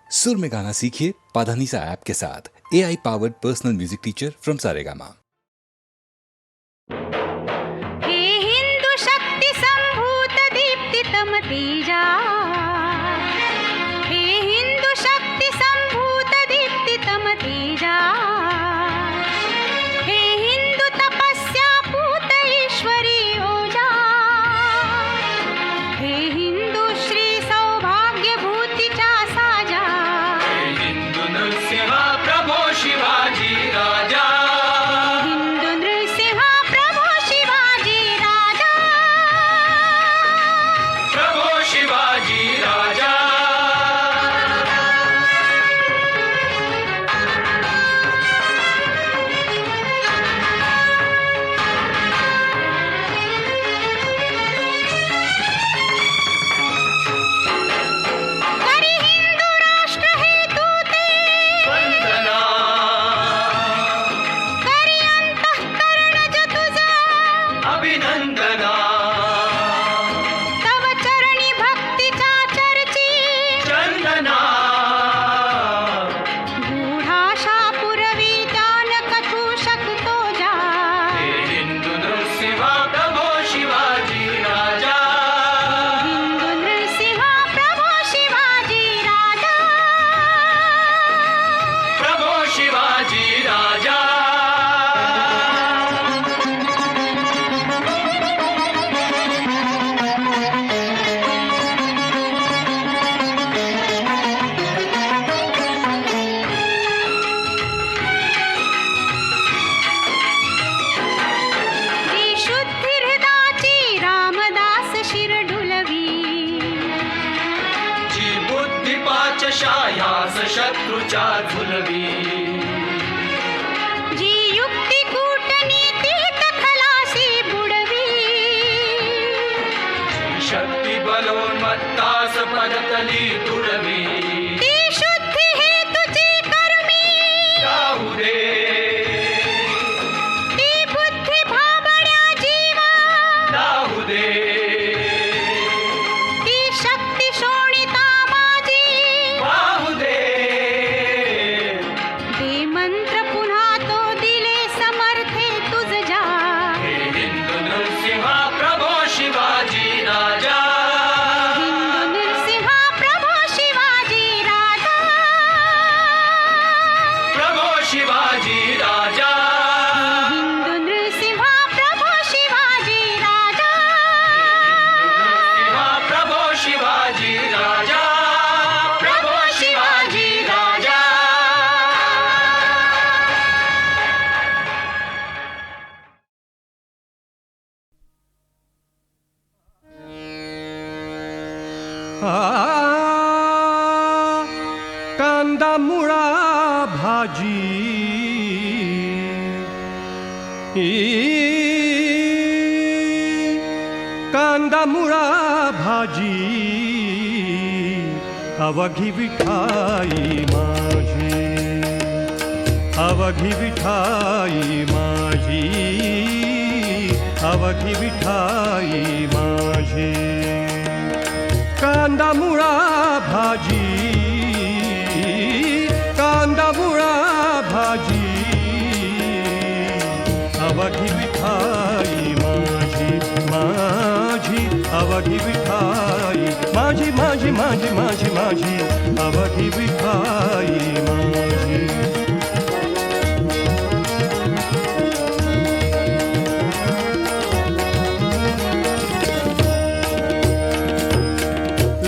सुर में गाना सीखिए पाधानीसा ऐप के साथ। AI powered personal music teacher from Saregama. हे हिंदू शक्ति संभूत दीप्तितम तेजा, हे हिंदू शक्ति संभूत दीप्तितम तेजा, हे हिंदू तपस्या पूत ईश्वरी ओजा, हे हिंदू श्री सौभाग्य भूतीचा साजा, हे हिंदू नृसिंहा प्रभो शिवाजी राजा, हिंदू नृसिंह प्रभो शिवाजी राजा, प्रभो शिवाजी राजा। करी हिंदू राष्ट्र हेतू ते, वंदना करी अंतःकरण ज तुझा, अभिनंदना, तव चरणी भक्तीच्या चर्ची, चंदना, गूढाशा पुरवी ज्ञान कथू शकतो जा, हे हिंदू नृसिंहा प्रभो शिवाजी राजा, हिंदू नृसिंह प्रभो शिवाजी राजा, प्रभो शिवाजी राजा। जी शुद्धी हृदाची रामदास शिर डुलवी, जी बुद्धी पाच शायास शत्रूच्या झुलवी, जी युक्ती कूटनीतीत खलासी बुडवी, शक्ती बलोन्मत्तास पदतली तुडवी, ती शुद्धी हेतुची कर्मी, जाऊ दे ती बुद्धी भाबड्या जीवा, जाऊ दे, ती शक्ती शोणिता माझी, वाहू दे, दे मंत्र पुन्हा तो दिले समर्थे तुझ जा, हे हिंदू नृसिंहा प्रभो शिवाजी राजा, हिंदू नृसिंह प्रभो शिवाजी राजा, प्रभो शिवाजी राजा, हिंदू नृसिंह प्रभो शिवाजी राजा, नृसिंहा प्रभो शिवाजी राजा, प्रभो शिवाजी राजा। कांदा मुळा भाजी कांदा मुळा भाजी अवघी विठाई माझी अवघी विठाई माझी अवघी विठाई माझी कांदा मुळा भाजी कांदा मुळा भाजी अवघी विठाई माझी माझी अवघी विठाई माझी माझी माझी माझी माझी अवघी विठाई माझी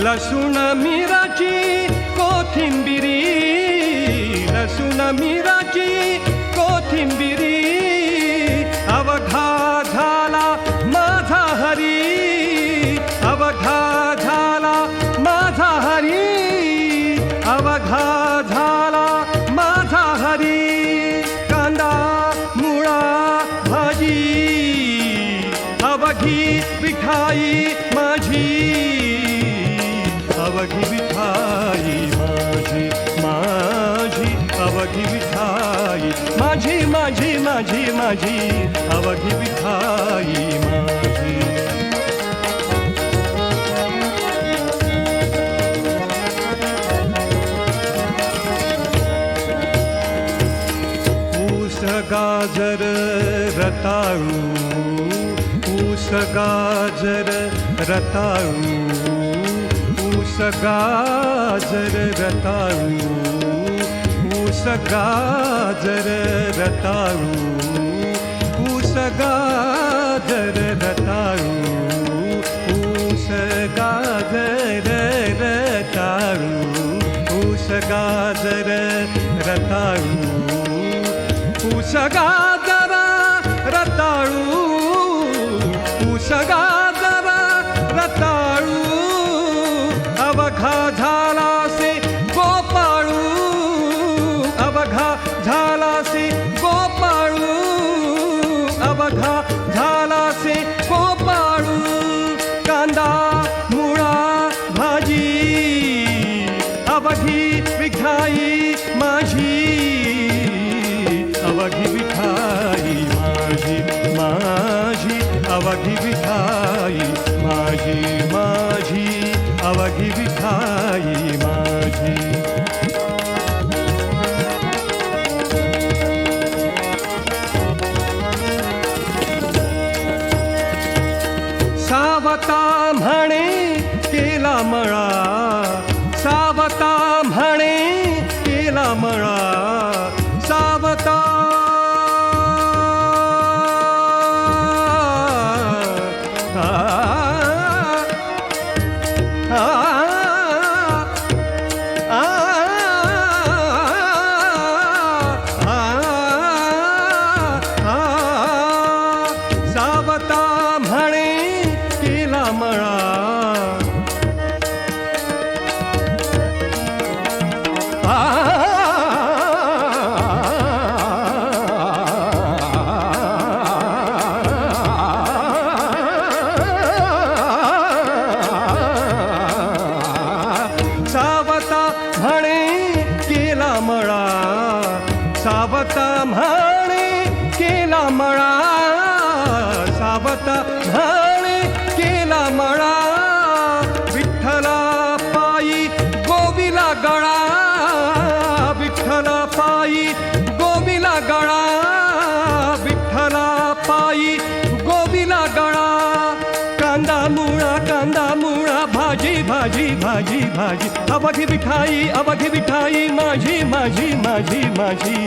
लसूण मिराची कोथिंबिरी लसूण मिराची कोथिंबिरी अवघा झाला माझा हरी अवघा झाला माझा हरी अवघा झाला माझा हरी कांदा मुळा भाजी अवघी विठाई माझी अवघी विठाई माझी माझी अवघी विठाई माझी माझी माझी माझी अवघी विठाई माझी गाजर रताळू ऊस गाजर रताळू ऊस गाजर रताळू ऊस गाजर रताळू ऊस गाजर रताळू ऊस गाजर रताळू ऊस गाजर रताळू ऊस गाजर रताळू ऊस गाजर रताळू अवघा झाला से गोपाळू अवघा झाला से गोपाळू अवघा झाला से गोपाळू कांदा मुळा भाजी अवघी विठाई माझी अवघी विठाई माझी माझी अवघी विठाई माझी माझी अवघी विठाई माझी सावता म्हणे केला मळा सावता म्हणे केला मळा सावता सावता म्हणे केला मळा सावता म्हणे केला मळा सावता म्हणे केला मळा सावता म्हणे केला मळा विठ्ठला पायी गोविला गळा विठ्ठला पायी गोविला गळा विठ्ठला पायी गोविला गळा कांदा मुळा भाजी भाजी भाजी भाजी अवघी विठाई माझी माझी माझी माझी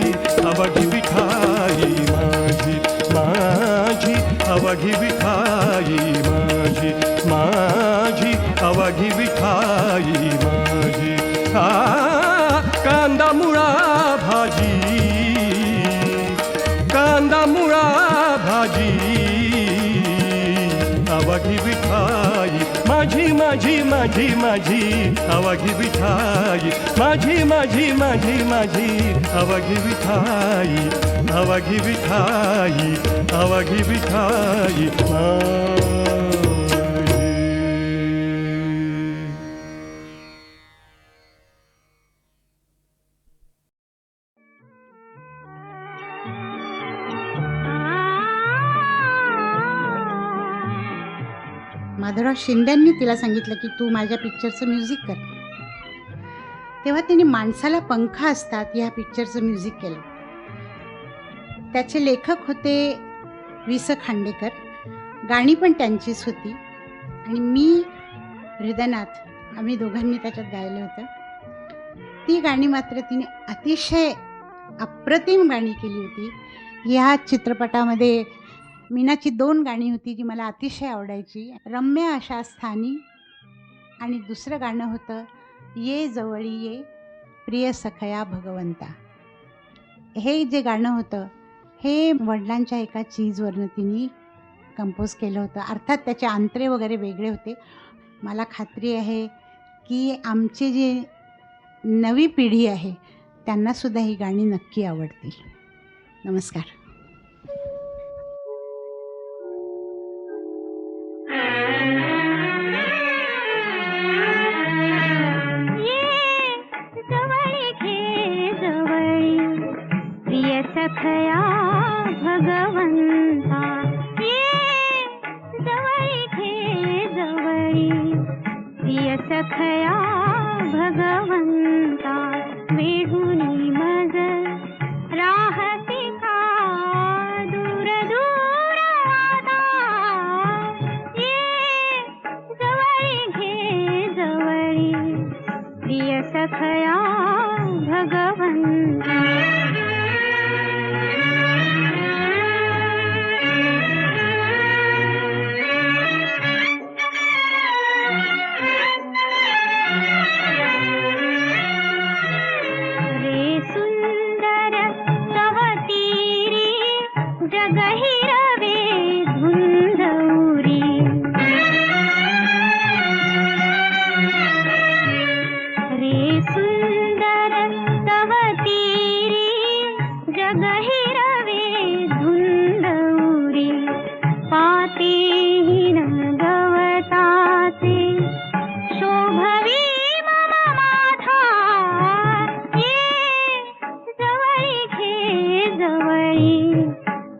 अवघी विठाई माझी माझी अवघी विठाई माझी माझी अवघी विठाई माझी कांदा मुळा भाजी कांदा मुळा भाजी अवघी विठाई माझी माझी माझी माझी अवघी विठाई माझी माझी माझी माझी अवघी विठाई अवघी विठाई अवघी विठाई माधवराव शिंद्यांनी तिला सांगितलं की तू माझ्या पिक्चरचं म्युझिक कर. तेव्हा त्यांनी माणसाला पंख असतात ह्या पिक्चरचं म्युझिक केलं. त्याचे लेखक होते वि स खांडेकर, गाणी पण त्यांचीच होती आणि मी हृदयनाथ आम्ही दोघांनी त्याच्यात गायलं होतं. ती गाणी मात्र तिने अतिशय अप्रतिम गाणी केली होती. ह्या चित्रपटामध्ये मीनाची 2 गाणी होती जी मला अतिशय आवडायची, रम्य अशा स्थानी आणि दुसरं गाणं होतं ये जवळी ये प्रिय सखया भगवंता. हे जे गाणं होतं हे वडिलांच्या एका चीजवरनं तिने कंपोज केलं होतं. अर्थात त्याचे अंतरे वगैरे वेगळे होते. मला खात्री आहे की आमची जी नवी पिढी आहे त्यांनासुद्धा ही गाणी नक्की आवडतील. नमस्कार. सखया भगवंता ये जवळी घे जवळी प्रिय सखया भगवंता वेढुनी मज राहती का सखया भगवंता रे सुंदर तव तीरी जग हिरवे धुंदौरी रे सुंदर तव तीरी जग हिरवे धुंदौरी पातेहीन गवताचे शोभवी मम माथा ये जवळी घे जवळी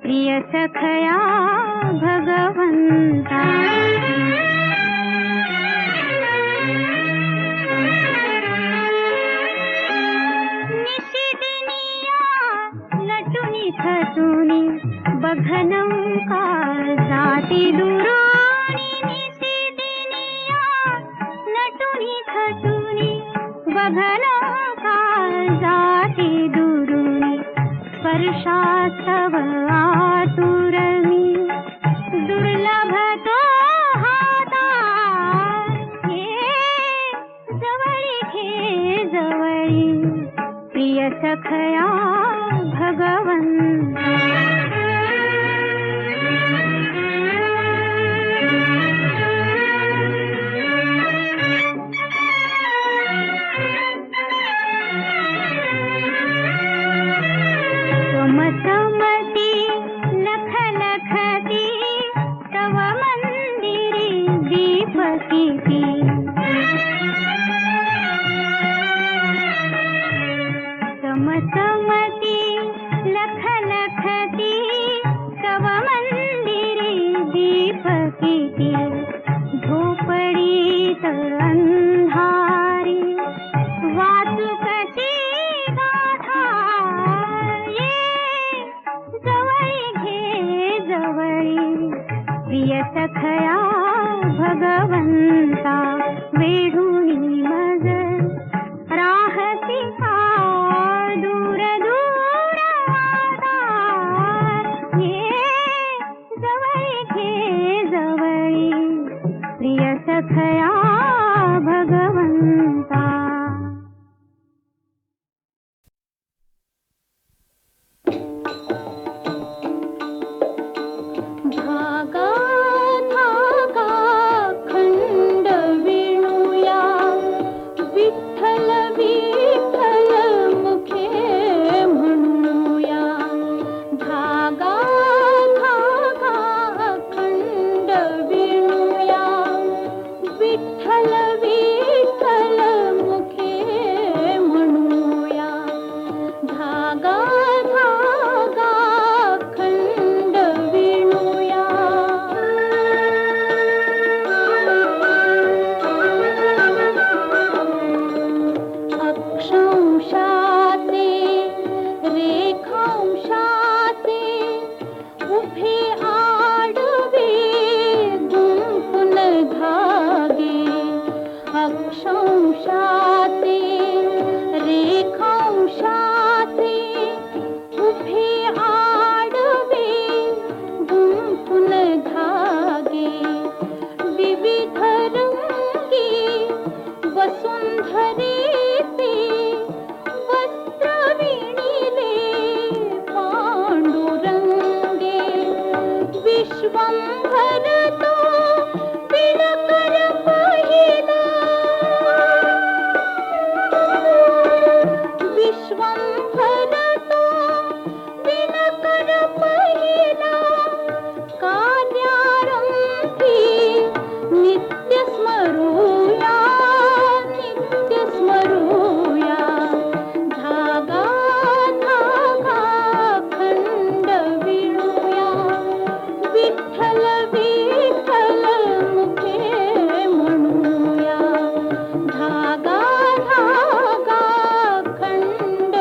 प्रिय सखया भगवंता निशिदिनिया नटुनी थटुनी बघनंकार जाती दुराणी निशिदिनिया नटुनी थटुनी बघनंकार जाती दुरुनी स्पर्शास्तव आतुरमी दुर्लभ तो हाता ये जवळी घे जवळी प्रिय सखया भगवंता समसमती लख लखती तव मंदिरी दीपकिती समसमती लख लखती तव मंदिरी दीपकिती झोपडीत अंधारी वाचू कशी गाथा ये जवळी घे जवळी प्रिय सखया भगवंता वेढुनी मज राहती का दूर दूर आता ये जवळी घे जवळी प्रिय सखया भगवंता धागा धागा खंड विणूया विठ्ठल विठ्ठल मुखे म्हणूया धागा धागा खंड विणूया विठ्ठल विठ्ठल मुखे म्हणूया धागा धागा खंड विणूया अक्षांशाचे रेखांशाचे उभे आडवे गुंफून धागे अक्षांशाचे रेखांशाचे उभे आडवे गुंफून धागे विविध रंगी वसुंधरेचे वस्त्र विणिले पांडुरंगे विश्वंभर तो दिनकर पहिला विश्वंभर तो दिनकर पहिला कार्यारंभी नित्य स्मरूया नित्य स्मरूया धागा धागा खंड विणूया विठ्ठल विठ्ठल मुखे म्हणूया धागा धागा खंड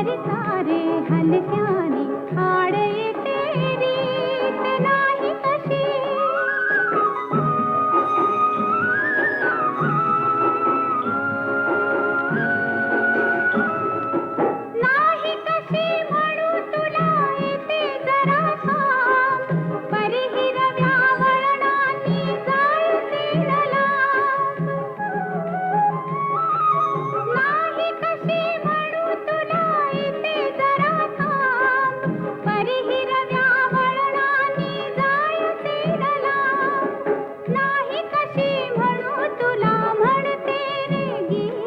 परी सारे हलक्याने हाड येते रीत नाही कशी नाही कशी म्हणू तुला येते जरा थांब परी हिरव्या वळणांनी जायचे लांब नाही कशी म्हणू तुला येते जरा थांब परी हिरव्या वळणांनी जायचे लांब नाही कशी म्हणू तुला म्हणते रे गीत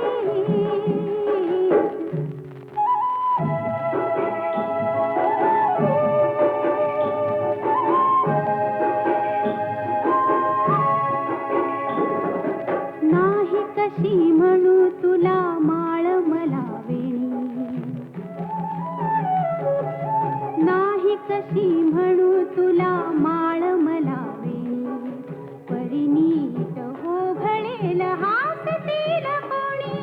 नाही कशी म्हणू तुला माळ मला वेणी नाही कशी म्हणू तुला माळ मला वेणी परिणीत हो घळेल हासतील कोणी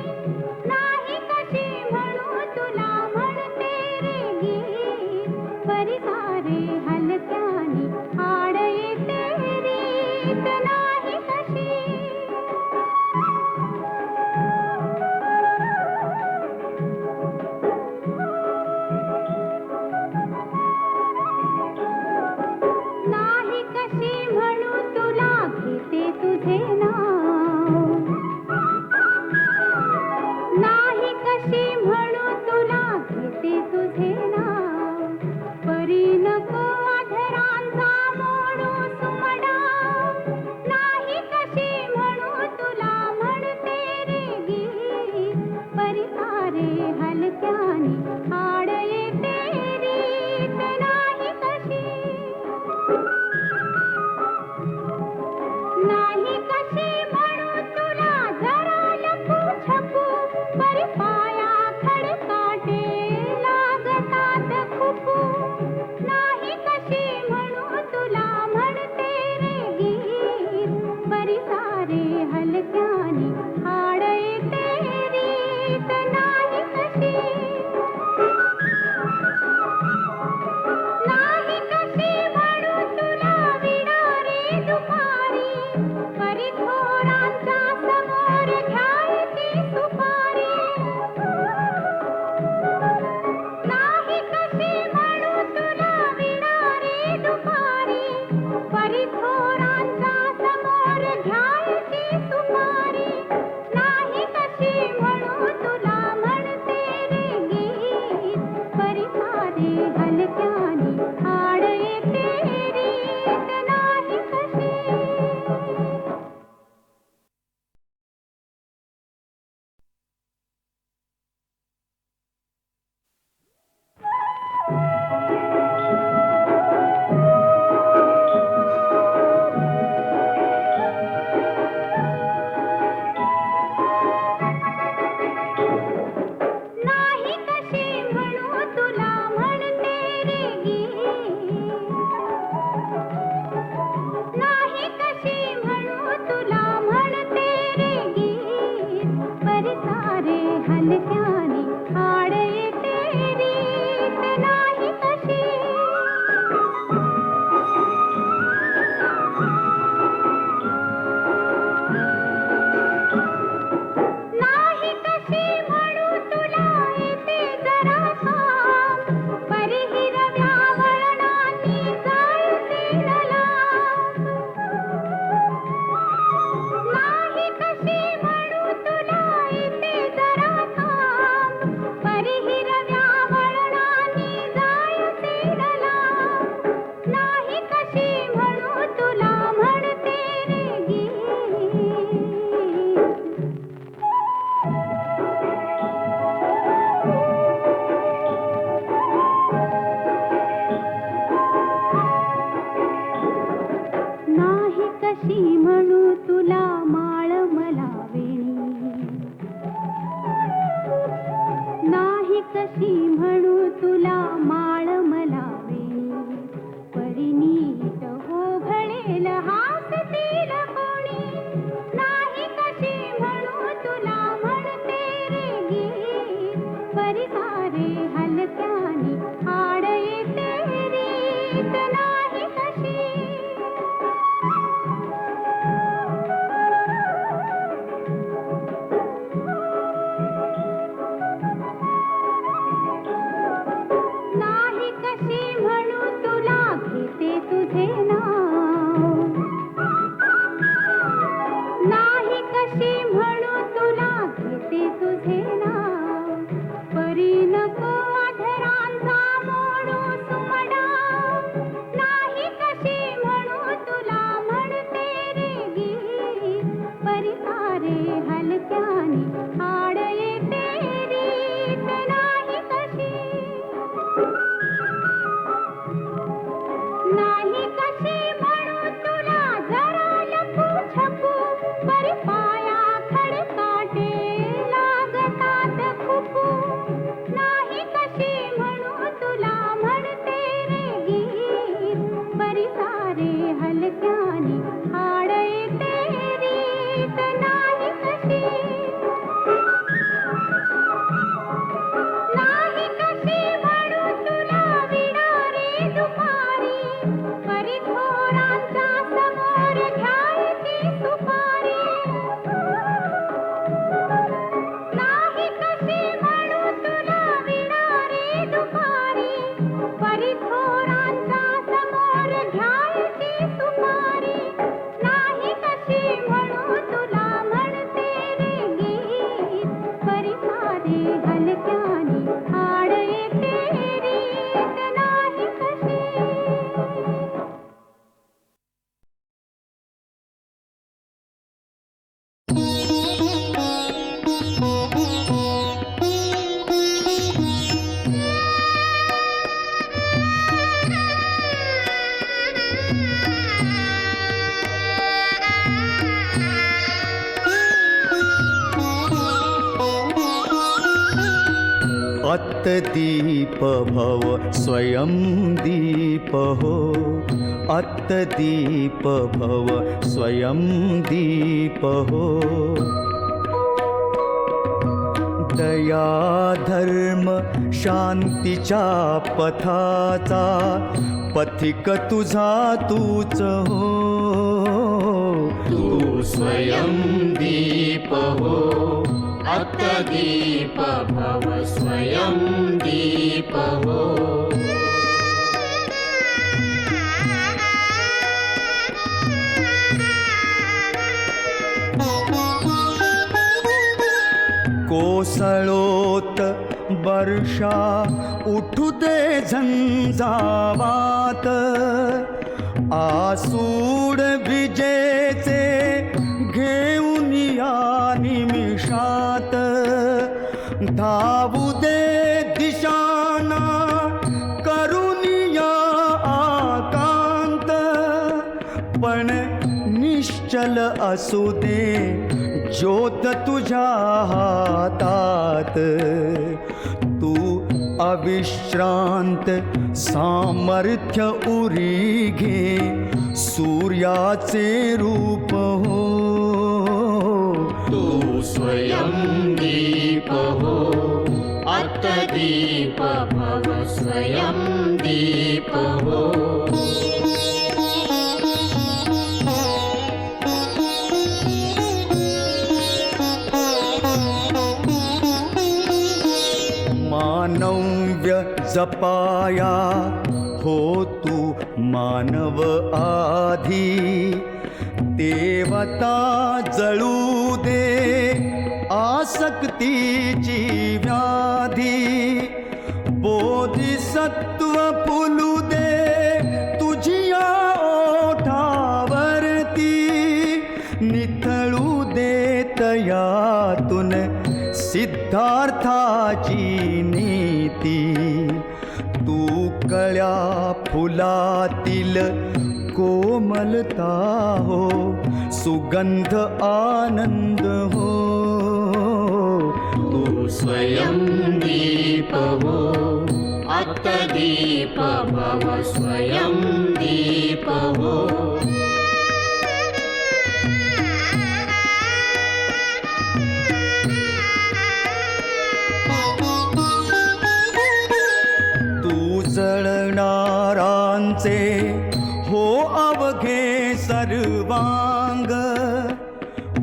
नाही कशी म्हणू तुला म्हणते रे गीत परी सारे हलक्याने हाड येते रीत नाही कशी नाही कशी म्हणू तुला घेते तुझे नाव नाही कशी म्हणू तुला घेते तुझे नाव परी नको अधरांचा मोडू सुमडा नाही कशी म्हणू तुला म्हणते रे गीत परी सारे हलक्याने हाड येते रीत नाही कशी नाही कशी म्हणू तुला जरा लपू छपू परी पाया खडकाटे लागतात खुपू नाही कशी म्हणू तुला म्हणते रे गीत परी सारे हलक्याने हाड येते रीत नाही कशी नाही कशी म्हणू तुला विणा रे दुपारी परी थोरांच्या समोर घ्यायची सुपारी नाही कशी म्हणू तुला विणा रे दुपारी परी थोरांच्या समोर घ्यायची सुपारी नाही कशी म्हणू तुला म्हणते रे गीत परी सारे हलक्याने हाड येते रीत नाही कशी नाही कशी म्हणू तुला म्हणते रे गीत नाही कशी म्हणू तुला म्हणते रे गीत परी सारे हलक्याने हाड येते रीत नाही कशी नाही कशी म्हणू तुला येते जरा थांब परी हिरव्या वळणांनी जायचे लांब नाही कशी म्हणू तुला येते जरा थांब परी हिरव्या वळणांनी जायचे लांब नाही कशी म्हणू तुला म्हणते रे गीत नाही कशी म्हणू तुला माळ मला वेणी नाही कशी म्हणू तुला माळ मला वेणी परिणीत हो घळेल हासतील कोणी नाही कशी म्हणू तुला म्हणते रे गीत परी सारे हल नाही कशी म्हणू तुला जरा लपू छपू परी पाया खडकाटे लागतात खुपू नाही कशी म्हणू तुला म्हणते रे गीत परी सारे हलक्याने हाड येते रीत नाही कशी नाही कशी म्हणू तुला विडा रे दुपारी परी थोरांच्या समोर घ्यायची सुपारी नाही कशी म्हणू तुला विडा रे दुपारी परी थोरांच्या समोर घ्यायची सुपारी नाही कशी म्हणू तुला म्हणते रे गीत परी सारे हलक्याने हाड येते रीत नाही कशी अत्तदीप भव स्वयं दीप हो, अत्तदीप भव स्वयं दीप हो. दया धर्म शांतीच्या पथाचा पथिक तुझा तूच हो. तू स्वयं दीप हो, अत्तदीप भव स्वयं दीप हो. कोसळोत वर्षा उठू दे झंझावात, आसूड विजेचे घेऊन या निमिषात. धावू दे दिशाना करून या आकांत, पण निश्चल असू दे ज्योत तुझ्या हातात. तू अविश्रांत सामर्थ्य उरी घे, सूर्याचे रूप हो. तू स्वयं दीप हो, अत्तदीप भव स्वयं दीप हो. मानव्य जपाया हो तू मानव आधी, देवता जळू दे आसक्तीची व्याधी. बोधिसत्व फुलू दे तुझिया ओठावरती, निथळू दे तयातून सिद्धार्थाची नीती. तू कळ्या फुलातील कोमलता हो, सुगंध आनंद हो. तू स्वयं दीप हो, अत्तदीप भव स्वयं दीप हो. जळणारांचे हो अवघे सर्वांग,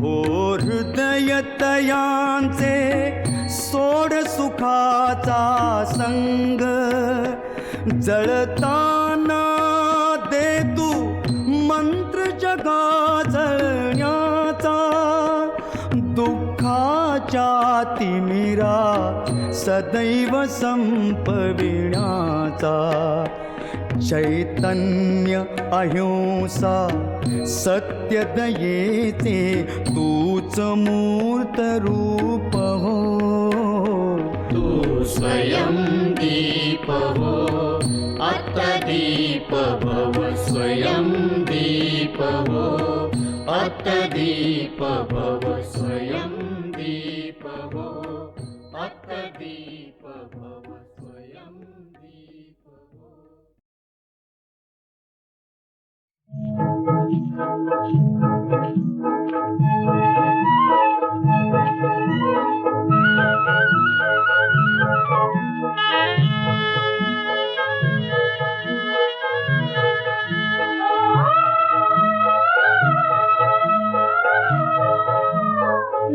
हो हृदय तयांचे सोड सुखाचा संग. जळताना दे तू मंत्र जगा जळण्याचा, दुःखाच्या तिमिरा सदैव संपविण्याचा. चैतन्य अहिंसा सत्य दयेचे तूच मूर्त रूप हो. तू स्वयं दीप दीप हो अत्तदीप भव स्वयं दीप हो अत्तदीप भव स्वयं दीप हो अत्तदीप भव स्वयं दीप हो.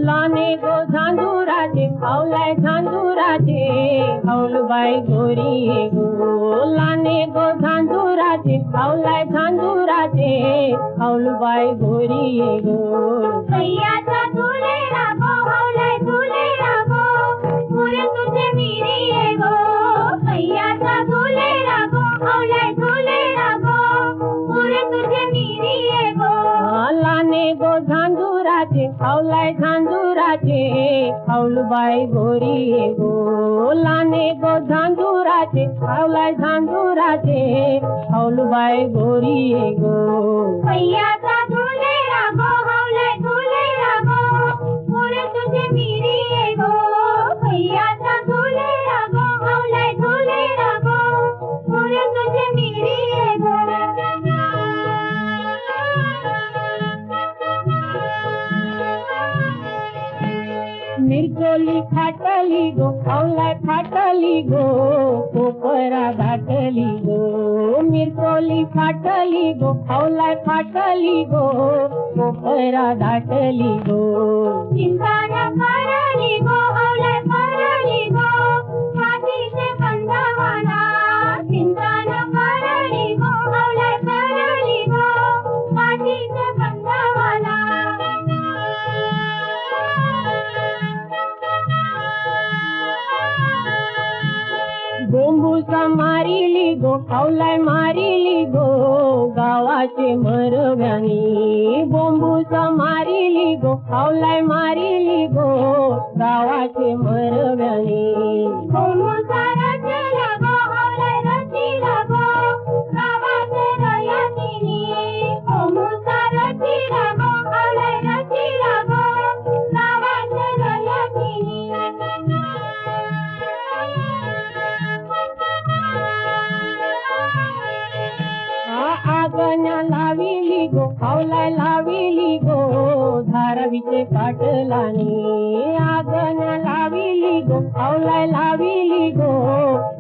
लाने गो झांझुराचे पावलाय झांझुराचे हौलबाई गोरी गो लाने गो झांझुराचे पावलाय झांझुराचे हौलबाई गोरी गो सैयाचा तुले रागो हौलाय तुले रागो पुरे तुझे मिरी ये गो सैयाचा तुले रागो हौलाय तुले रागो पुरे तुझे मिरी ये गो लाने गो झांझुराचे हौलाय झांझुराचे हौलबाई गोरी गो लाने गो झांझुराचे हौलाय झांझुराचे हौलबाई गोरी गो सैयाचा तुले रागो हौलाय तुले रागो पुरे तुझे मिरी ये गो सैयाचा तुले रागो हौलाय तुले रागो पुरे तुझे मिरी ये गो मिरकोली फाटली गो हौलाय फाटली गो कोपरा दाटली गो मिरकोली फाटली गो हौलाय फाटली गो कोपरा दाटली गो चिंता न करली गो हौलाय करली गो छातीचे बंधावाला चिंता न करली गो हौलाय करली गो छातीचे बंधावाला बोंबूसा मारिली गो हौलाय मारिली गो गावाचे मरव्यानी बोंबूसा मारिली गो हौलाय मारिली गो गावाचे मरव्यानी बोंबूसा रचला गो हौलाय रचिला गो गावाचे रयातीनी बोंबूसा रचिला गो हौलाय रचिला गो गावाचे रयातीनी आगण्या लाविली गो हौलाय लाविली गो धारावीचे पाटलानी आगण्या लाविली गो हौलाय लाविली गो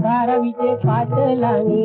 धारावीचे पाटलानी